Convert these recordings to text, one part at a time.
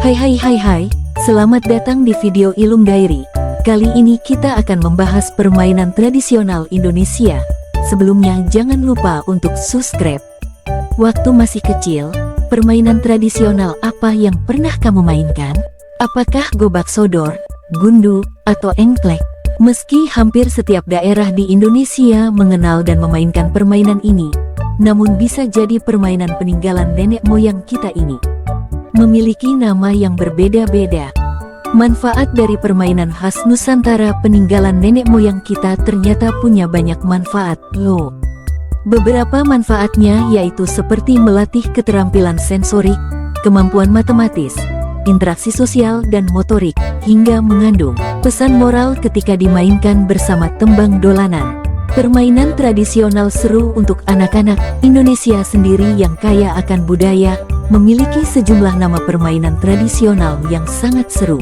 Hai, selamat datang di video Ilum Diary. Kali ini kita akan membahas permainan tradisional Indonesia. Sebelumnya jangan lupa untuk subscribe. Waktu masih kecil, permainan tradisional apa yang pernah kamu mainkan? Apakah gobak sodor, gundu, atau engklek? Meski hampir setiap daerah di Indonesia mengenal dan memainkan permainan ini, namun bisa jadi permainan peninggalan nenek moyang kita ini memiliki nama yang berbeda-beda. Manfaat dari permainan khas Nusantara peninggalan nenek moyang kita ternyata punya banyak manfaat loh. Beberapa manfaatnya yaitu seperti melatih keterampilan sensorik, kemampuan matematis, interaksi sosial dan motorik, hingga mengandung pesan moral ketika dimainkan bersama tembang dolanan. Permainan tradisional seru untuk anak-anak. Indonesia sendiri yang kaya akan budaya, memiliki sejumlah nama permainan tradisional yang sangat seru.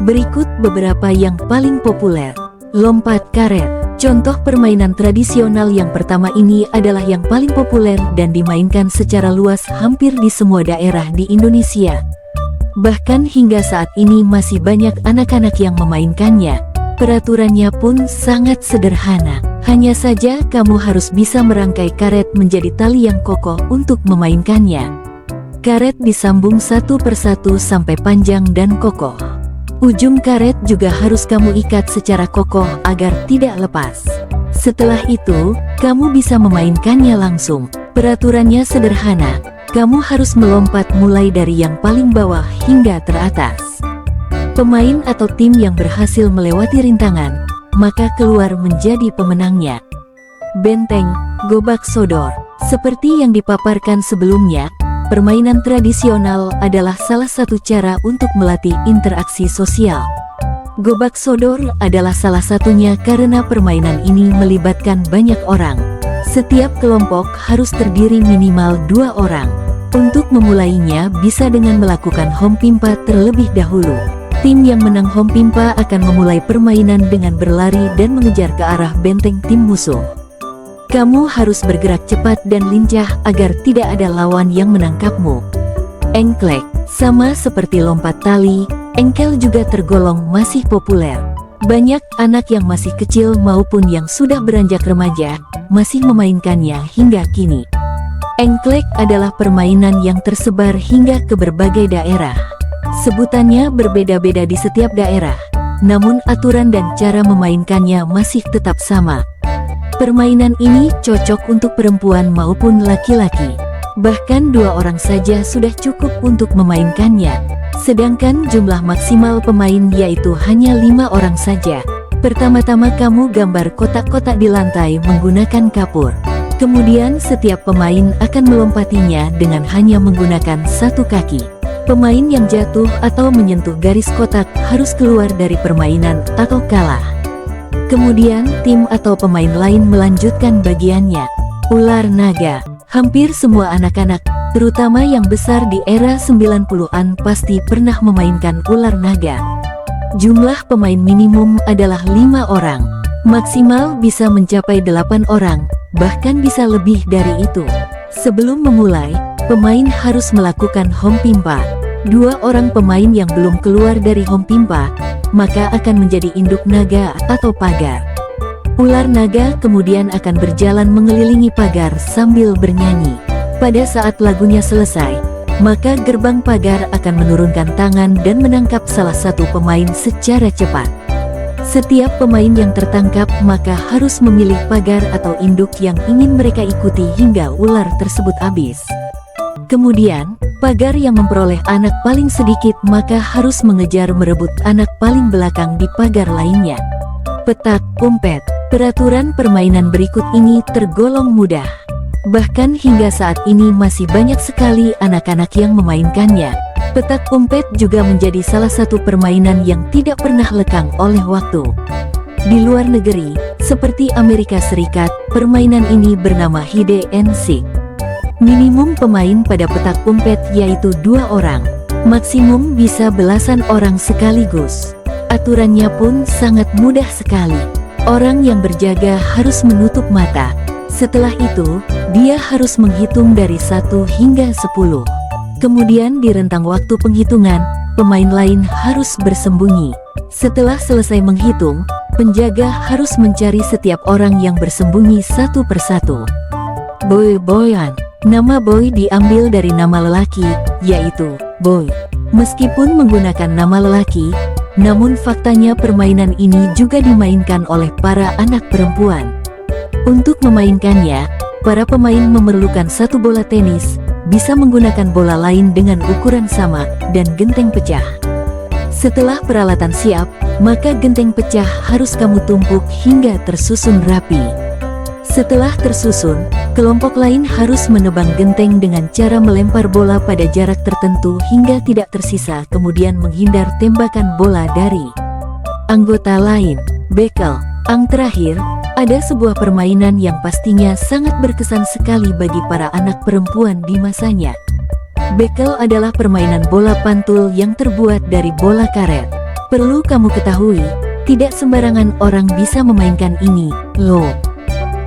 Berikut beberapa yang paling populer. Lompat karet. Contoh permainan tradisional yang pertama ini adalah yang paling populer dan dimainkan secara luas hampir di semua daerah di Indonesia. Bahkan hingga saat ini masih banyak anak-anak yang memainkannya. Peraturannya pun sangat sederhana. Hanya saja kamu harus bisa merangkai karet menjadi tali yang kokoh untuk memainkannya. Karet disambung satu persatu sampai panjang dan kokoh. Ujung karet juga harus kamu ikat secara kokoh agar tidak lepas. Setelah itu, kamu bisa memainkannya langsung. Peraturannya sederhana. Kamu harus melompat mulai dari yang paling bawah hingga teratas. Pemain atau tim yang berhasil melewati rintangan, maka keluar menjadi pemenangnya. Benteng, gobak sodor. Seperti yang dipaparkan sebelumnya, permainan tradisional adalah salah satu cara untuk melatih interaksi sosial. Gobak sodor adalah salah satunya karena permainan ini melibatkan banyak orang. Setiap kelompok harus terdiri minimal 2 orang. Untuk memulainya bisa dengan melakukan home pimpa terlebih dahulu. Tim yang menang home pimpa akan memulai permainan dengan berlari dan mengejar ke arah benteng tim musuh. Kamu harus bergerak cepat dan lincah agar tidak ada lawan yang menangkapmu. Engklek, sama seperti lompat tali, engkel juga tergolong masih populer. Banyak anak yang masih kecil maupun yang sudah beranjak remaja, masih memainkannya hingga kini. Engklek adalah permainan yang tersebar hingga ke berbagai daerah. Sebutannya berbeda-beda di setiap daerah, namun aturan dan cara memainkannya masih tetap sama. Permainan ini cocok untuk perempuan maupun laki-laki. Bahkan 2 orang saja sudah cukup untuk memainkannya. Sedangkan jumlah maksimal pemain yaitu hanya 5 orang saja. Pertama-tama kamu gambar kotak-kotak di lantai menggunakan kapur. Kemudian setiap pemain akan melompatinya dengan hanya menggunakan satu kaki. Pemain yang jatuh atau menyentuh garis kotak harus keluar dari permainan atau kalah. Kemudian tim atau pemain lain melanjutkan bagiannya. Ular naga. Hampir semua anak-anak, terutama yang besar di era 90-an pasti pernah memainkan ular naga. Jumlah pemain minimum adalah 5 orang. Maksimal bisa mencapai 8 orang, bahkan bisa lebih dari itu. Sebelum memulai, pemain harus melakukan home pimpa. 2 orang pemain yang belum keluar dari home pimpa, maka akan menjadi induk naga atau pagar. Ular naga kemudian akan berjalan mengelilingi pagar sambil bernyanyi. Pada saat lagunya selesai, maka gerbang pagar akan menurunkan tangan dan menangkap salah satu pemain secara cepat. Setiap pemain yang tertangkap maka harus memilih pagar atau induk yang ingin mereka ikuti hingga ular tersebut habis. Kemudian, pagar yang memperoleh anak paling sedikit maka harus mengejar merebut anak paling belakang di pagar lainnya. Petak umpet. Peraturan permainan berikut ini tergolong mudah. Bahkan hingga saat ini masih banyak sekali anak-anak yang memainkannya. Petak umpet juga menjadi salah satu permainan yang tidak pernah lekang oleh waktu. Di luar negeri, seperti Amerika Serikat, permainan ini bernama hide and seek. Minimum pemain pada petak umpet yaitu 2 orang. Maksimum bisa belasan orang sekaligus. Aturannya pun sangat mudah sekali. Orang yang berjaga harus menutup mata. Setelah itu, dia harus menghitung dari 1 hingga 10. Kemudian di rentang waktu penghitungan, pemain lain harus bersembunyi. Setelah selesai menghitung, penjaga harus mencari setiap orang yang bersembunyi satu persatu. Boy-boyan. Nama Boy diambil dari nama lelaki, yaitu Boy. Meskipun menggunakan nama lelaki, namun faktanya permainan ini juga dimainkan oleh para anak perempuan. Untuk memainkannya, para pemain memerlukan satu bola tenis, bisa menggunakan bola lain dengan ukuran sama, dan genteng pecah. Setelah peralatan siap, maka genteng pecah harus kamu tumpuk hingga tersusun rapi. Setelah tersusun, kelompok lain harus menebang genteng dengan cara melempar bola pada jarak tertentu hingga tidak tersisa, kemudian menghindar tembakan bola dari anggota lain. Bekel. Terakhir, ada sebuah permainan yang pastinya sangat berkesan sekali bagi para anak perempuan di masanya. Bekel adalah permainan bola pantul yang terbuat dari bola karet. Perlu kamu ketahui, tidak sembarangan orang bisa memainkan ini, loh.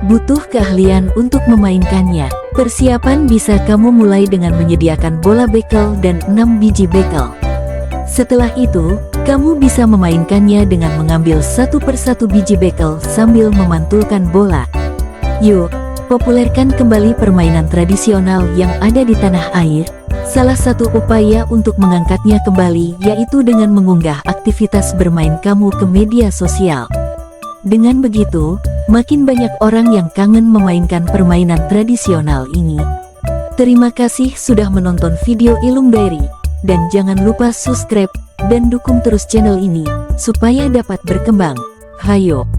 Butuh keahlian untuk memainkannya. Persiapan bisa kamu mulai dengan menyediakan bola bekel dan 6 biji bekel. Setelah itu, kamu bisa memainkannya dengan mengambil satu persatu biji bekel sambil memantulkan bola. Yuk, populerkan kembali permainan tradisional yang ada di tanah air. Salah satu upaya untuk mengangkatnya kembali yaitu dengan mengunggah aktivitas bermain kamu ke media sosial. Dengan begitu, makin banyak orang yang kangen memainkan permainan tradisional ini. Terima kasih sudah menonton video Ilum Diary, dan jangan lupa subscribe dan dukung terus channel ini supaya dapat berkembang. Hayo!